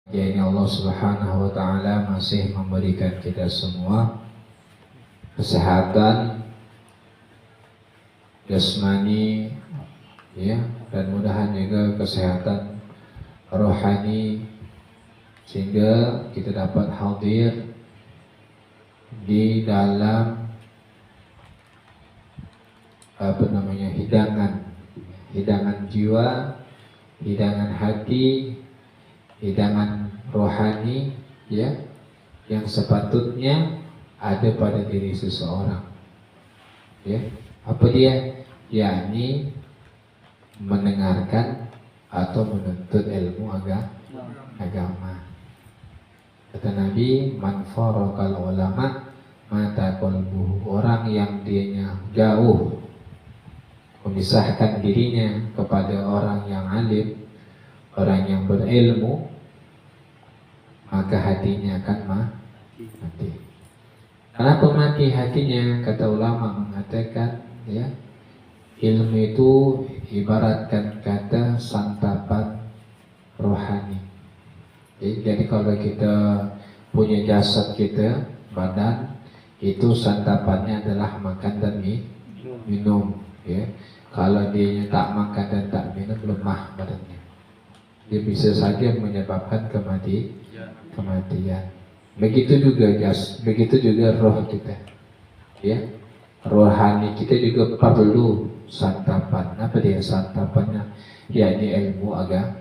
Jadi Allah Subhanahu wa Ta'ala masih memberikan kita semua kesehatan jasmani, ya, dan mudahan juga kesehatan rohani, sehingga kita dapat hadir di dalam hidangan jiwa, hidangan hati, hidangan rohani, ya, yang sepatutnya ada pada diri seseorang, ya. Apa dia? Yakni mendengarkan atau menuntut ilmu agama. Kata Nabi, man faraqal ulama mata qalbuhu. Orang yang dianya jauh memisahkan dirinya kepada orang yang alim, orang yang berilmu, maka hatinya akan mati. Kenapa mati hatinya? Kata ulama mengatakan, ya, ilmu itu ibaratkan kata santapan rohani. Jadi kalau kita punya jasad kita, badan, itu santapannya adalah makan dan minum, ya. Kalau dia tak makan dan tak minum, lemah badannya. Dia bisa saja menyebabkan kematian. Begitu juga roh kita, ya. Rohani kita juga perlu santapan. Apa dia santapannya? Yakni ilmu agama.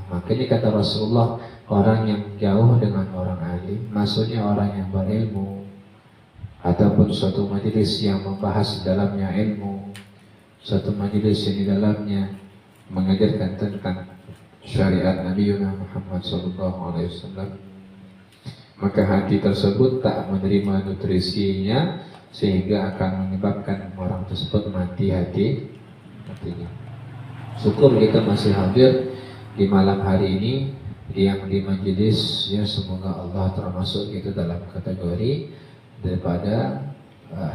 Makanya kata Rasulullah, orang yang jauh dengan orang alim, maksudnya orang yang berilmu, ataupun suatu majelis yang membahas dalamnya ilmu, suatu majelis yang di dalamnya mengajarkan tentang syariat Nabi Muhammad SAW, maka hati tersebut tak menerima nutrisinya, sehingga akan menyebabkan orang tersebut mati hatinya. Syukur kita masih hadir di malam hari ini yang di majelis, ya, semoga Allah termasuk kita dalam kategori daripada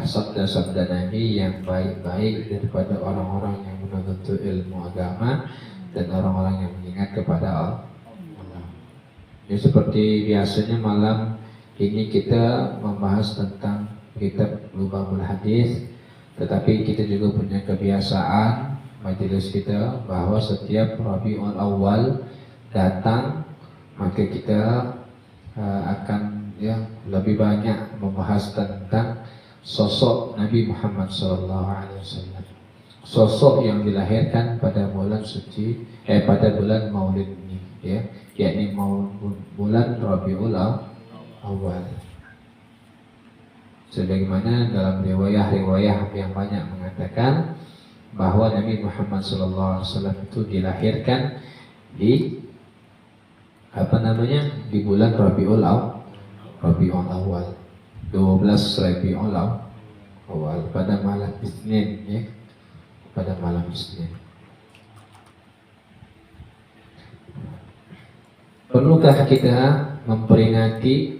sabda-sabda Nabi yang baik-baik, daripada orang-orang yang menuntut ilmu agama dan orang-orang yang mengingat kepada Allah. Ya, seperti biasanya malam ini kita membahas tentang kitab Lubabul Hadis, tetapi kita juga punya kebiasaan majelis kita bahwa setiap Rabiul Awal datang, maka kita akan, ya, lebih banyak membahas tentang sosok Nabi Muhammad SAW, sosok yang dilahirkan pada bulan suci, pada bulan Maulid ini, ya, yakni bulan Rabiul Awal. Sebagaimana dalam riwayah-riwayah yang banyak mengatakan bahwa Nabi Muhammad SAW itu dilahirkan di di bulan Rabiul Awal, 12 Rabiul Awal, pada malam Isnin, ya, pada malam Isnin. Perlukah kita memperingati,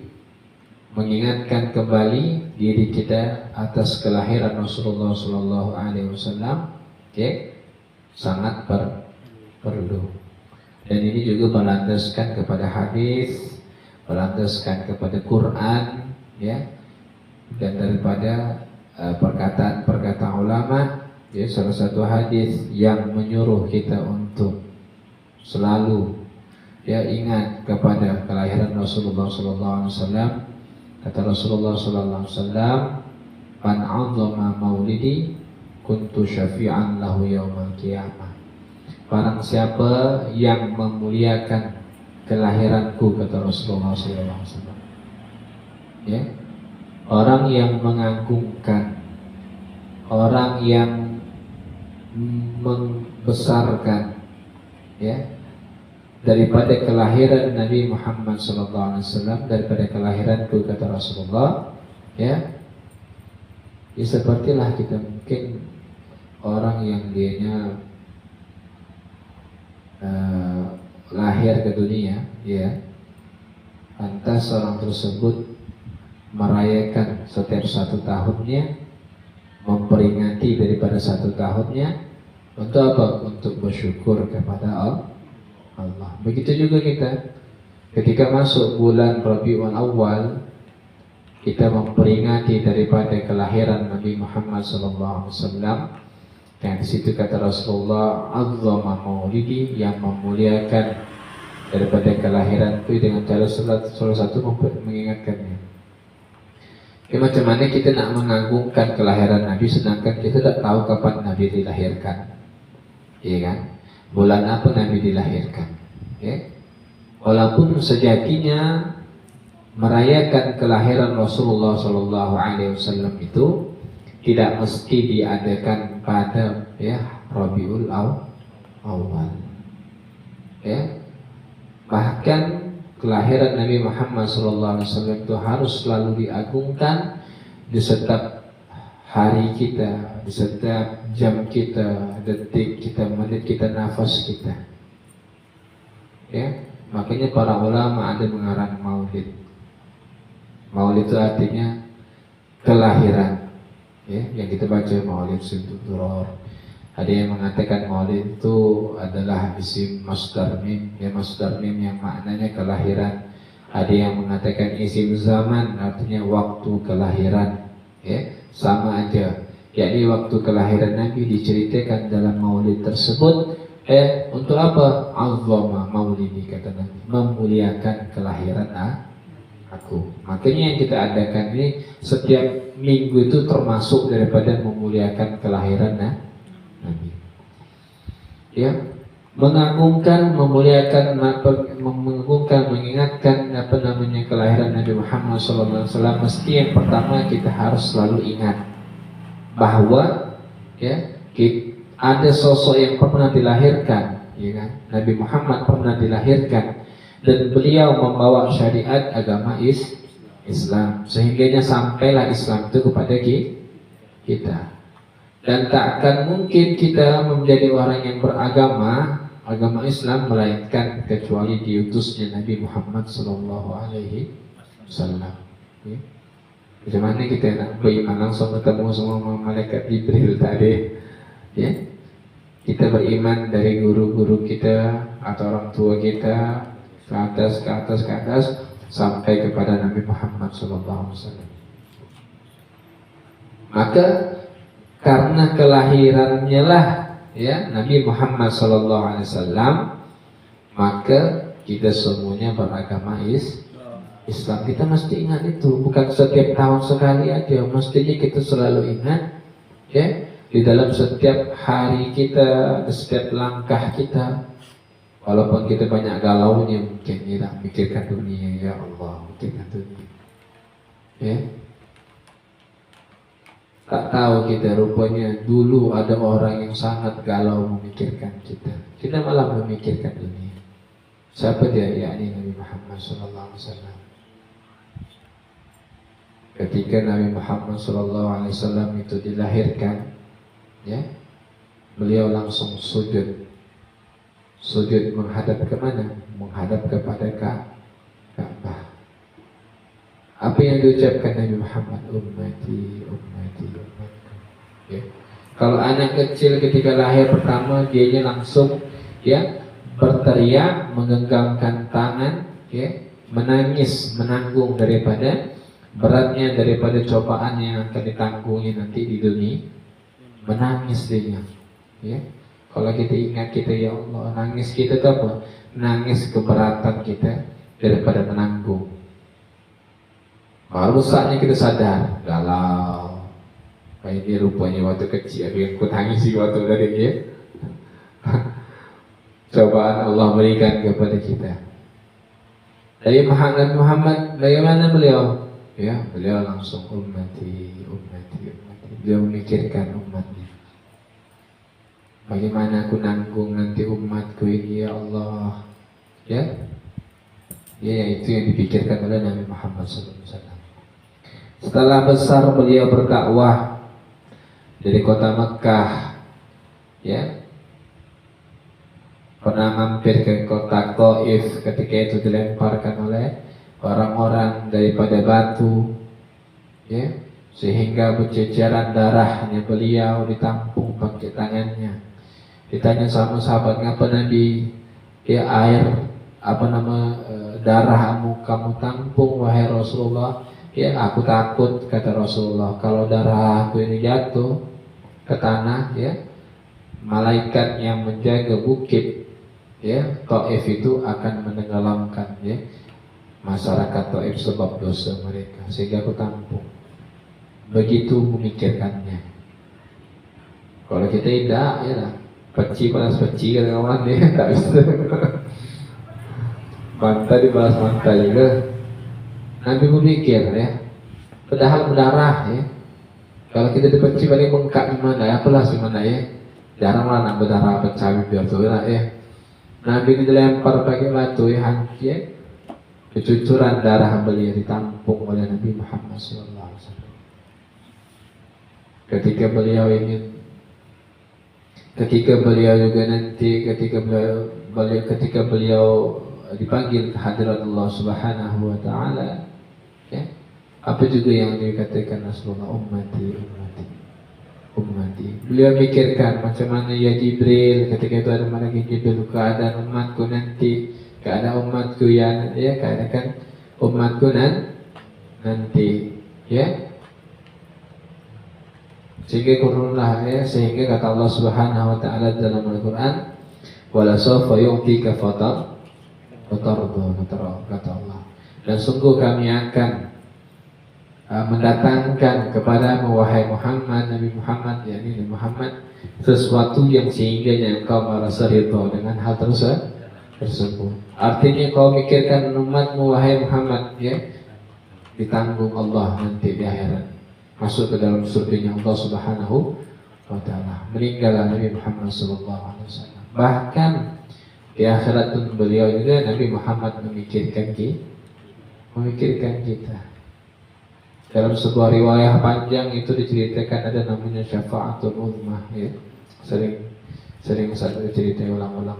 mengingatkan kembali diri kita atas kelahiran Rasulullah SAW? Okay. Sangat perlu. Dan ini juga berlandaskan kepada hadis, berlandaskan kepada Quran, ya, dan daripada perkataan-perkataan ulama, ya. Salah satu hadis yang menyuruh kita untuk selalu, ya, ingat kepada kelahiran Rasulullah SAW. Kata Rasulullah SAW, "Man 'azzama maulidi kuntu syafi'an lahu yaumal qiyamah." Barang siapa yang memuliakan kelahiranku, kata Rasulullah SAW, ya, orang yang mengagungkan, orang yang membesarkan, ya, daripada kelahiran Nabi Muhammad SAW, daripada kelahiranku, kata Rasulullah, ya, sepertilah kita mungkin orang yang dianya lahir ke dunia, ya, lantas orang tersebut merayakan setiap 1 tahunnya, memperingati daripada 1 tahunnya, untuk apa? Untuk bersyukur kepada Allah. Begitu juga kita ketika masuk bulan Rabiul Awal, kita memperingati daripada kelahiran Nabi Muhammad SAW. Dan di situ kata Rasulullah, "Azzama maulidi", yang memuliakan daripada kelahiran itu dengan cara salah satu mengingatkannya. Macam mana kita nak mengagungkan kelahiran Nabi sedangkan kita tak tahu kapan Nabi dilahirkan, iya kan? Bulan apa Nabi dilahirkan? Ya? Walaupun sejatinya merayakan kelahiran Rasulullah SAW itu tidak mesti diadakan pada Rabiul Awal. Ya, bahkan kelahiran Nabi Muhammad SAW itu harus selalu diagungkan di setiap hari kita, di setiap jam kita, detik kita, menit kita, nafas kita. Ya, makanya para ulama ada mengarang maulid. Maulid itu artinya kelahiran, ya, yang kita baca maulid Sintuturor. Ada yang mengatakan maulid itu adalah isim masdar mim, ya, masdar mim yang maknanya kelahiran. Ada yang mengatakan isim zaman, artinya waktu kelahiran, ya, sama aja. Yakni waktu kelahiran Nabi diceritakan dalam maulid tersebut. Untuk apa? Azzama maulidi, kata Nabi, memuliakan kelahiran aku. Makanya yang kita adakan ini setiap minggu itu termasuk daripada memuliakan kelahiran Nabi. Ya, mengagungkan, memuliakan, mengagungkan, mengingatkan kelahiran Nabi Muhammad SAW. Mesti yang pertama kita harus selalu ingat bahwa ada sosok yang pernah dilahirkan, ya kan? Nabi Muhammad pernah dilahirkan dan beliau membawa syariat agama Islam, sehingganya sampailah Islam itu kepada kita. Dan tak akan mungkin kita menjadi orang yang beragama Islam melainkan kecuali diutusnya Nabi Muhammad SAW. Ya. Bagaimana kita nak beriman langsung ketemu semua malaikat Jibril tadi? Ya, kita beriman dari guru-guru kita atau orang tua kita ke atas sampai kepada Nabi Muhammad SAW. Maka karena kelahirannya lah Nabi Muhammad SAW, maka kita semuanya beragama Islam. Kita mesti ingat itu, bukan setiap tahun sekali aja, mestinya kita selalu ingat, ya, di dalam setiap hari kita, di setiap langkah kita. Walaupun kita banyak galaunya, mungkin kita mikirkan dunia, ya Allah, mikirkan dunia. Ya, tak tahu kita rupanya dulu ada orang yang sangat galau memikirkan kita. Kita malah memikirkan dunia. Siapa dia? Yakni Nabi Muhammad SAW. Ketika Nabi Muhammad SAW itu dilahirkan, ya, beliau langsung sujud menghadap ke mana? Menghadap kepada Ka'bah. Apa yang diucapkan Nabi Muhammad? Ummati, ummati, ummati. Ya. Kalau anak kecil ketika lahir pertama, dianya langsung berteriak, menggenggamkan tangan, menangis, menanggung daripada beratnya daripada cobaan yang akan ditanggungi nanti di dunia. Menangis dia, ya. Kalau kita ingat kita, ya Allah, nangis kita itu apa? Nangis keberatan kita daripada menanggung. Baru saatnya kita sadar, galau. Kayak dia rupanya waktu kecil yang ku tangisi waktu tadi, ya. Cobaan Allah berikan kepada kita. Dari Muhammad, bagaimana beliau? Ya, beliau langsung ummati, ummati, ummati. Beliau memikirkan umatnya. Bagaimana aku nanggung nanti umatku ini, ya Allah. Ya, itu yang dipikirkan oleh Nabi Muhammad SAW. Setelah besar beliau berdakwah dari kota Mekah, ya, pernah mampir ke kota Taif. Ketika itu dilemparkan oleh orang-orang daripada batu, ya, sehingga berceceran darahnya beliau ditampung pakai tangannya. Ditanya sama sahabat, ngapa Nabi air darahmu kamu tampung wahai Rasulullah. Ya, aku takut, kata Rasulullah, kalau darah aku ini jatuh ke tanah, ya, malaikat yang menjaga bukit, ya, Taif itu akan menenggelamkan, ya, masyarakat Taif sebab dosa mereka, sehingga aku tampung. Begitu memikirkannya. Kalau kita tidak, ya lah, peci balas peci, kata kawan dia, tak bisa. Manta dibalas manta juga. Nabi memikir, ya, padahal berdarah, ya. Kalau kita dipeci paling bengkak gimana, ya, apalah gimana, ya. Jarang lah nak berdarah pecah biar tu lah, ya. Nabi ini dilempar pakai batu, ya, hanci, ya. Kecucuran darah beliau ditampung oleh Nabi Muhammad SAW. Ketika beliau juga nanti ketika beliau dipanggil ke hadirat Allah Subhanahu wa taala, ya, apa juga yang dikatakan Rasulullah, ummati. Beliau mikirkan macam mana ya Jibril, ketika itu ada malaikat Jibril, keadaan umatku nanti, keadaan umatku ya, keadaan umatku nanti, ya. Sehingga kata Allah Subhanahu wa taala dalam Al-Qur'an, wala sawfa yu'tika fatardu, kata Allah, dan sungguh kami akan mendatangkan kepadamu wahai Muhammad, Nabi Muhammad, yakni Nabi Muhammad, sesuatu yang sehingga engkau merasa ridha dengan hal tersebut. Artinya kau mikirkan umatmu wahai Muhammad, ya, ditanggung Allah nanti di akhirat, masuk ke dalam surganya Allah Subhanahu wa taala. Meninggallah Nabi Muhammad SAW. Bahkan di akhirat pun beliau juga, Nabi Muhammad memikirkan kita. Dalam sebuah riwayah panjang itu diceritakan ada namanya syafaatul ummah, ya. Sering saya cerita ulang-ulang,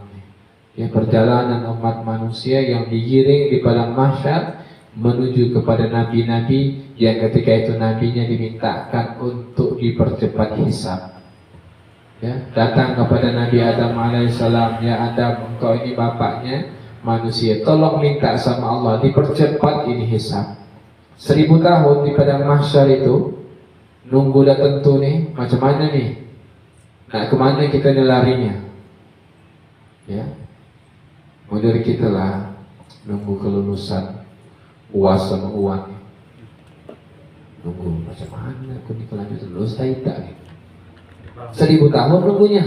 ya, perjalanan umat manusia yang digiring di padang mahsyar menuju kepada nabi-nabi yang ketika itu nabinya dimintakan untuk dipercepat hisab, ya, datang kepada Nabi Adam alaihissalam, ya Adam, engkau ini bapaknya manusia, tolong minta sama Allah dipercepat ini hisab. 1000 tahun di padang mahsyar itu nunggu dah tentu nih, macam mana nih, nak kemana kita ni larinya, ya, model kita lah nunggu kelulusan UAS sama UAN, nunggu macam mana aku ni kalau lulus saya tak nih, 1000 tahun nunggunya.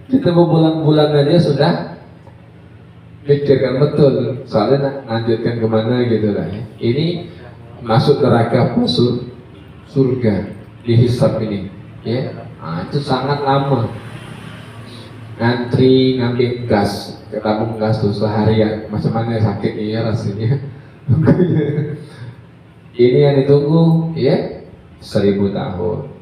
Kita berbulan-bulan aja sudah pikirkan betul, soalnya nak lanjutkan kemana gitu lah, ya. Ini masuk neraka masuk surga dihisab ini, ya. Itu sangat lama. Ngantri ngambil gas, ke tabung gas tuh seharian, macam mana sakit ya rasanya. Ini yang ditunggu, ya, 1000 tahun.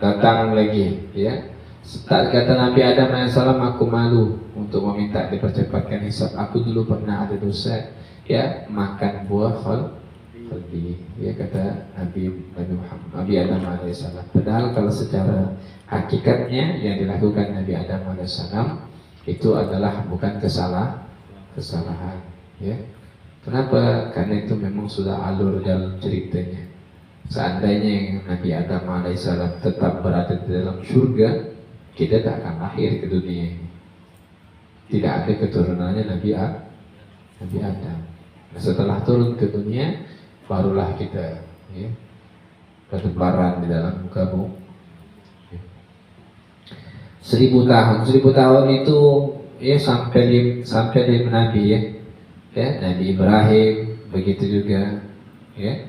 Datang lagi, ya. Tak kata Nabi Adam AS, aku malu untuk meminta dipercepatkan hisab. Aku dulu pernah ada dosa, ya, makan buah khaldi, ya, kata Nabi Adam AS. Padahal kalau secara hakikatnya yang dilakukan Nabi Adam AS itu adalah bukan kesalahan, ya. Kenapa? Karena itu memang sudah alur dalam ceritanya. Seandainya Nabi Adam AS tetap berada di dalam surga, kita tak akan lahir ke dunia ini. Tidak ada keturunannya Nabi Adam. Nah, setelah turun ke dunia, barulah kita, ya, bertebaran di dalam muka bumi. 1000 tahun itu, ya, sampai Nabi, ya, Nabi Ibrahim begitu juga, ya,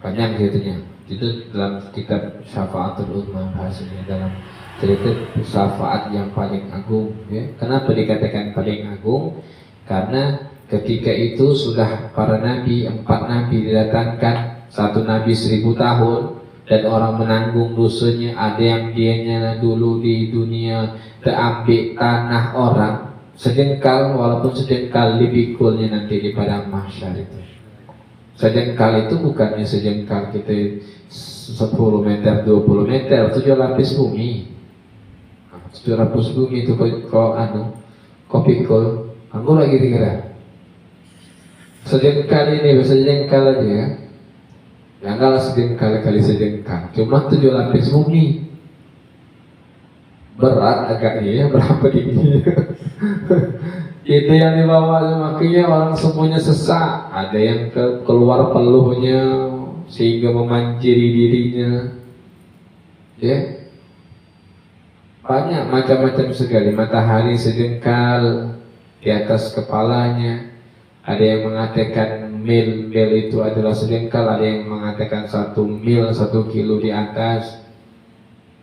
panjang ceritanya. Itu dalam kitab Syafaatul Ummah bahasanya, dalam cerita syafaat yang paling agung, ya. Kenapa dikatakan paling agung? Karena ketika itu sudah para nabi, 4 nabi didatangkan, 1 nabi 1000 tahun, dan orang menanggung dosanya. Ada yang dianya dulu di dunia terambil tanah orang sejengkal, walaupun sejengkal dipikulnya nanti di padang mahsyar itu. Sejengkal itu bukannya sejengkal kita 10 meter, 20 meter, 7 lapis bumi. 700 bumi itu kau pikul, aku lagi dikira. Sejengkal ini, sejengkal aja ya. Janganlah sejengkal kali sejengkal. Cuma 7 lapis bumi. Berat agaknya ya, berapa tinggi. Itu yang dibawa, makanya orang semuanya sesak. Ada yang keluar peluhnya sehingga memanjiri dirinya. Ya. Banyak macam-macam sekali. Matahari sejengkal di atas kepalanya. Ada yang mengatakan mil itu adalah sejengkal, ada yang mengatakan 1 mil 1 kilo di atas.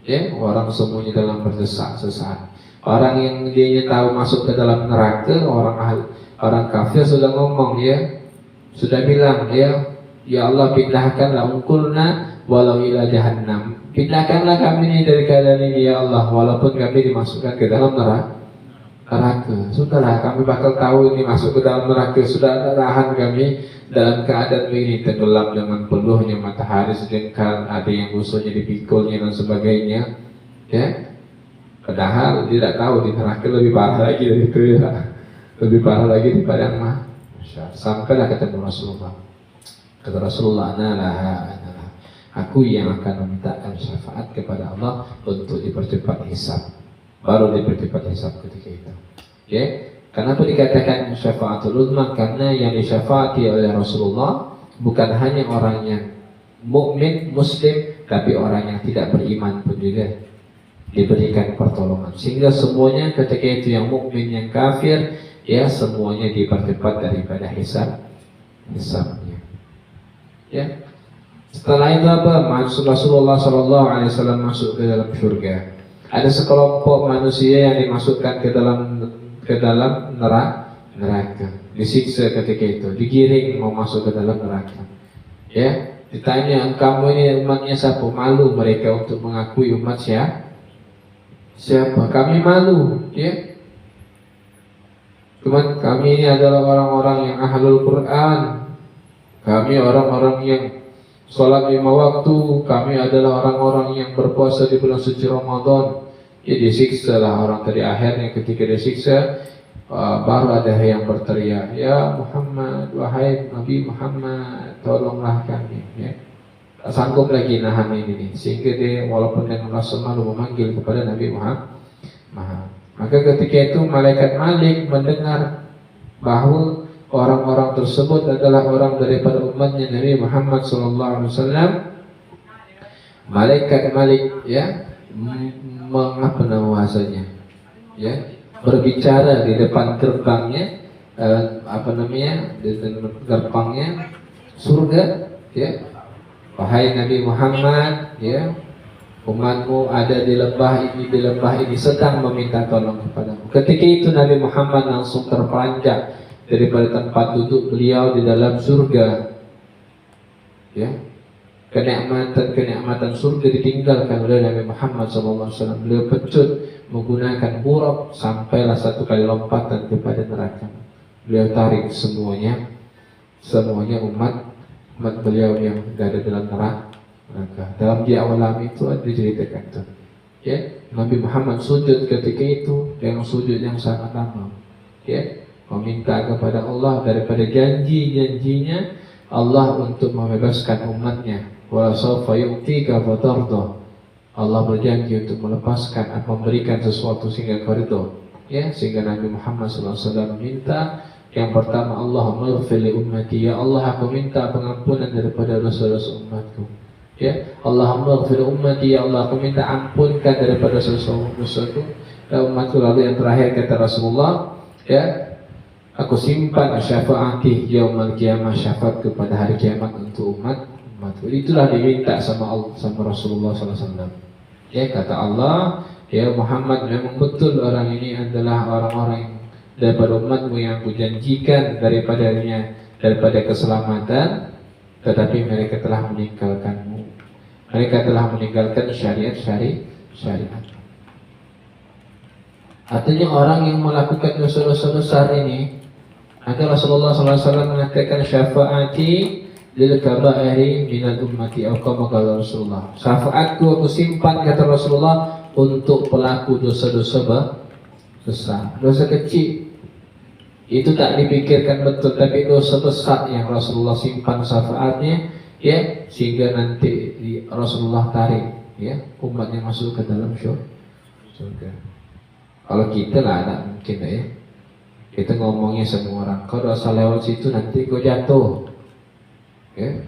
Ya, orang semuanya dalam berdesak-desakan. Orang yang dia tahu masuk ke dalam neraka, orang kafir sudah ngomong ya, sudah bilang ya Allah pindahkanlah ungkulna walau ila jahannam. Pindahkanlah kami ini dari keadaan ini ya Allah, walaupun kami dimasukkan ke dalam neraka. Sudahlah, kami bakal tahu ini masuk ke dalam neraka. Sudah ada tahan kami dalam keadaan ini tenggelam dengan peluhnya matahari sejengkal, ada yang musuhnya dipikulnya dan sebagainya. Ya, padahal tidak tahu di neraka lebih parah lagi dari itu ya, lebih parah lagi daripada yang mah. Sampailah ketemu Rasulullah. Kata Rasulullah, analah, aku yang akan memintakan syafaat kepada Allah untuk dipercepat hisab. Baru dipercepat hisab ketika itu. Ya, kenapa dikatakan syafaatul uzma? Karena yang disyafaati oleh Rasulullah bukan hanya orang yang mukmin muslim, tapi orang yang tidak beriman pun juga diberikan pertolongan. Sehingga semuanya ketika itu yang mukmin yang kafir, ya semuanya dipercepat daripada hisabnya. Ya. Setelah itu apa? Rasulullah SAW masuk ke dalam surga. Ada sekelompok manusia yang dimasukkan ke dalam neraka, disiksa ketika itu, digiring mau masuk ke dalam neraka. Ya, ditanya, kamu ini umatnya siapa? Malu mereka untuk mengakui umat siapa? Kami malu, ya. Cuman kami ini adalah orang-orang yang ahlul Quran. Kami orang-orang yang sholat 5 waktu. Kami adalah orang-orang yang berpuasa di bulan suci Ramadan. Ya disiksa lah orang tadi. Akhirnya ketika disiksa, baru ada yang berteriak, ya Muhammad, wahai Nabi Muhammad, tolonglah kami. Ya. Tak sanggup lagi nahan ini. Sehingga dia walaupun dengan rasa malu memanggil kepada Nabi Muhammad. Maka ketika itu malaikat Malik mendengar bahwa orang-orang tersebut adalah orang daripada umatnya Nabi Muhammad SAW. Malaikat Malik ya mengapa bahasanya ya berbicara di depan gerbangnya di depan gerbangnya surga ya, wahai Nabi Muhammad ya, umatmu ada di lembah ini sedang meminta tolong kepadamu. Ketika itu Nabi Muhammad langsung terperanjat daripada tempat duduk beliau di dalam surga ya. Kenikmatan surga ditinggalkan oleh Nabi Muhammad SAW. Beliau pecut menggunakan buruk sampailah 1 kali lompatan kepada neraka. Beliau tarik semuanya umat beliau yang ada dalam neraka. Dalam di awalam itu ada diceritakan tuh. Ya, Nabi Muhammad sujud ketika itu dengan sujud yang sangat lama. Ya, meminta kepada Allah daripada janjinya Allah untuk membebaskan umatnya. Wa sawfa yu'tika fatarda. Allah berjanji untuk melepaskan atau memberikan sesuatu sehingga kau ridho. Ya, sehingga Nabi Muhammad SAW meminta yang pertama, Allahumma ighfir li ummati, ya Allah aku minta pengampunan daripada dosa-dosa umatku. Ya, Allahumma ighfir li ummati, ya Allah aku minta ampunkan daripada dosa-dosaku dan umatku. Lalu yang terakhir kata Rasulullah, ya, aku simpan syafaati yaumul qiyamah, syafaat kepada hari kiamat untuk umatku. Itulah diminta sama Rasulullah SAW. Ya, kata Allah, ya Muhammad, memang betul orang ini adalah orang-orang yang daripada umatmu yang aku janjikan daripada keselamatan, tetapi mereka telah meninggalkanmu. Mereka telah meninggalkan syariat. Artinya orang yang melakukan dosa-dosa besar ini, maka Rasulullah SAW mengatakan syafaati lil kabairi minal ummati atau kama qala Rasulullah. Syafaatku aku simpan kata Rasulullah untuk pelaku dosa-dosa besar. Dosa kecil itu tak dipikirkan betul, tapi dosa besar yang Rasulullah simpan syafaatnya, ya, sehingga nanti Rasulullah tarik, ya, umatnya masuk ke dalam surga. Kalau kita lah tak mungkin ya. Kita ngomongnya semua orang, kau dosa lewat situ nanti kau jatuh, ya.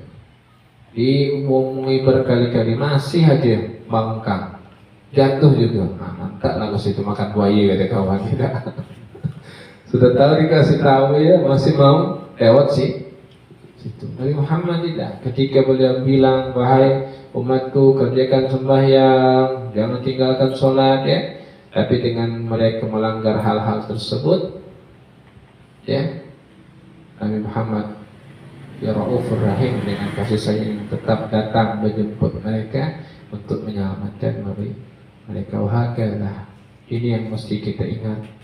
Diomongin berkali-kali masih aja bangkang, jatuh juga. Nah, mantap lah ke situ makan buaya kata kawan kita. Sudah tahu dikasih tahu ya masih mau lewat sih situ. Nabi Muhammad tidak. Ketika beliau bilang, wahai umatku, kerjakan sembahyang, jangan tinggalkan sholat, ya. Tapi dengan mereka melanggar hal-hal tersebut, ya, Nabi Muhammad ya Raufur Rahim dengan kasih sayang yang tetap datang menjemput mereka untuk menyelamatkan mereka. Wahakalah, ini yang mesti kita ingat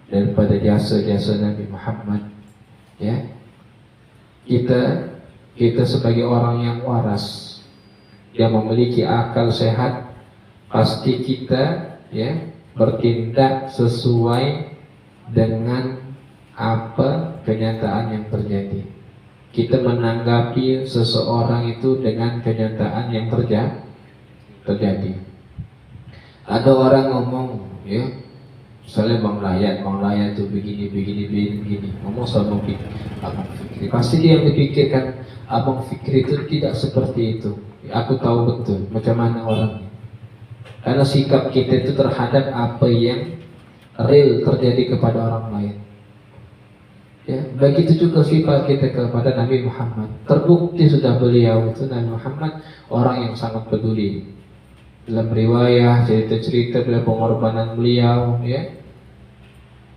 daripada jasa-jasa Nabi Muhammad, ya. Kita sebagai orang yang waras, yang memiliki akal sehat, pasti kita, ya, bertindak sesuai dengan apa kenyataan yang terjadi. Kita menanggapi seseorang itu dengan kenyataan yang terjadi. Ada orang ngomong, ya, misalnya Bang Layan tuh begini, ngomong sama Abang Fikri. Pasti dia berpikirkan Abang Fikri itu tidak seperti itu. Aku tahu betul macam mana orangnya. Karena sikap kita itu terhadap apa yang real terjadi kepada orang lain. Ya, begitu juga sifat kita kepada Nabi Muhammad. Terbukti sudah beliau itu Nabi Muhammad orang yang sangat peduli. Dalam riwayah cerita-cerita beliau pengorbanan beliau, ya.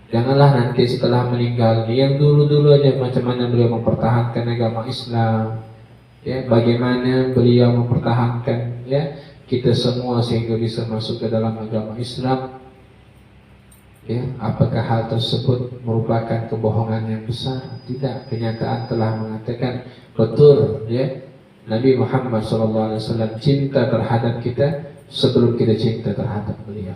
Janganlah nanti setelah meninggal, yang dulu-dulu aja macam mana beliau mempertahankan agama Islam, ya, bagaimana beliau mempertahankan, ya, kita semua sehingga bisa masuk ke dalam agama Islam, ya. Apakah hal tersebut merupakan kebohongan yang besar? Tidak, kenyataan telah mengatakan betul, ya, Nabi Muhammad SAW cinta terhadap kita sebelum kita cinta terhadap beliau.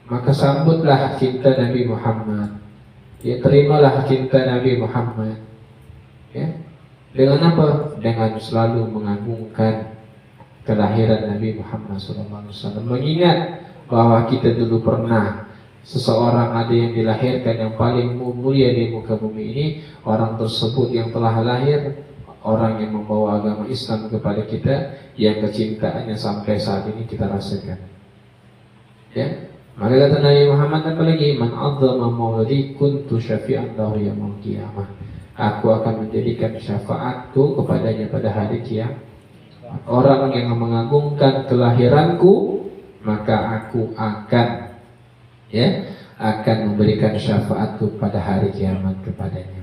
Maka sambutlah cinta Nabi Muhammad, ya, terimalah cinta Nabi Muhammad, ya. Dengan apa? Dengan selalu mengagungkan kelahiran Nabi Muhammad SAW, mengingat bahwa kita dulu pernah seseorang ada yang dilahirkan yang paling mulia di muka bumi ini. Orang tersebut yang telah lahir, orang yang membawa agama Islam kepada kita, yang kecintaannya sampai saat ini kita rasakan, ya. Maka kata Nabi Muhammad apalagi, man adzama maulidi kuntu syafi'an lahu yaumil qiyamah. Aku akan menjadikan syafaatku kepadanya pada hari kiamat. Orang yang mengagungkan kelahiranku, maka aku akan, ya, akan memberikan syafaatku pada hari kiamat kepadanya.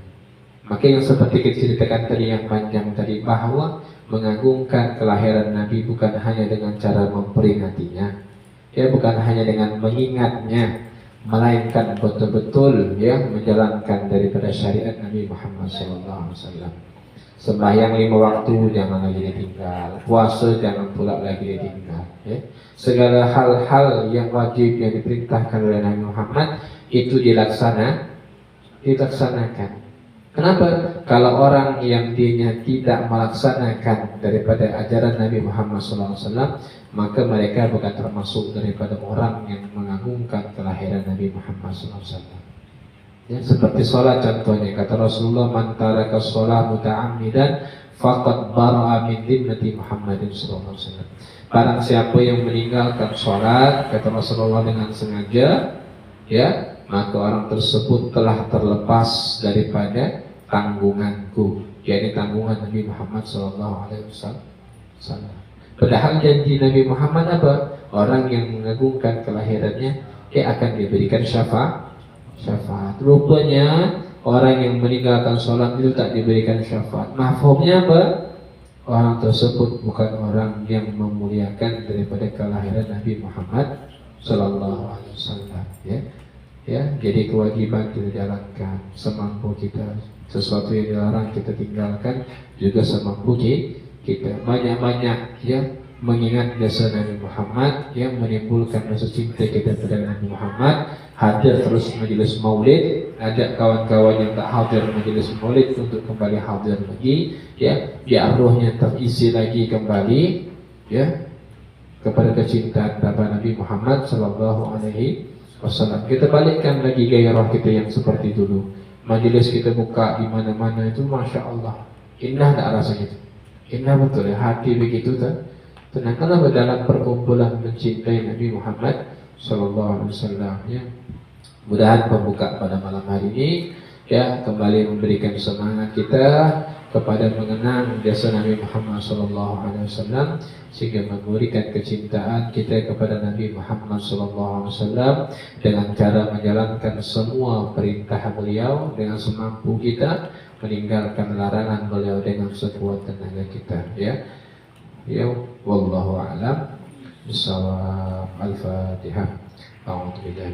Maka yang seperti kita ceritakan tadi yang panjang tadi, bahwa mengagungkan kelahiran Nabi bukan hanya dengan cara memperingatinya, ya, bukan hanya dengan mengingatnya, melainkan betul-betul, ya, menjalankan daripada syariat Nabi Muhammad SAW. Sembahyang 5 waktu jangan lagi ditinggal, puasa jangan pula lagi ditinggal, ya. Segala hal-hal yang wajib yang diperintahkan oleh Nabi Muhammad itu dilaksanakan. Kenapa? Kalau orang yang dianya tidak melaksanakan daripada ajaran Nabi Muhammad SAW, maka mereka bukan termasuk daripada orang yang mengagungkan kelahiran Nabi Muhammad SAW. Ya, seperti sholat contohnya, kata Rasulullah, man taraka sholat muta'ammidan faqad bara'a min dimmati Muhammadin SAW. Barang siapa yang meninggalkan sholat, kata Rasulullah, dengan sengaja, ya, maka orang tersebut telah terlepas daripada tanggunganku, yakni tanggungan Nabi Muhammad SAW. Padahal janji Nabi Muhammad apa? Orang yang mengagungkan kelahirannya, dia akan diberikan syafaat. Rupanya orang yang meninggalkan sholat itu tak diberikan syafaat. Mafhumnya apa? Orang tersebut bukan orang yang memuliakan daripada kelahiran Nabi Muhammad SAW, ya. Ya, jadi kewajiban kita jalankan semampu kita. Sesuatu yang dilarang kita tinggalkan juga semampu kita. Banyak-banyak ya mengingat jasa Nabi Muhammad yang menimbulkan rasa cinta kita kepada Nabi Muhammad. Hadir terus majelis maulid, ajak kawan-kawan yang tak hadir majelis maulid untuk kembali hadir lagi, ya, biar rohnya terisi lagi kembali, ya, kepada kecintaan kepada Nabi Muhammad Sallallahu Alaihi Wasallam. Kita balikkan lagi gairah kita yang seperti dulu. Majelis kita buka di mana-mana itu, masya Allah, indah tak rasanya itu? Indah betul ya, hati begitu tak? Tenang, karena dalam perkumpulan mencintai Nabi Muhammad Sallallahu Alaihi Wasallam. Ya, mudahan pembuka pada malam hari ini ya kembali memberikan semangat kita kepada mengenang jasa Nabi Muhammad SAW, sehingga memberikan kecintaan kita kepada Nabi Muhammad SAW dengan cara menjalankan semua perintah beliau dengan semampu kita, meninggalkan larangan beliau dengan sekuat tenaga kita. Ya, wallahu a'lam bishawab. Al-Fatihah. A'udzu billahi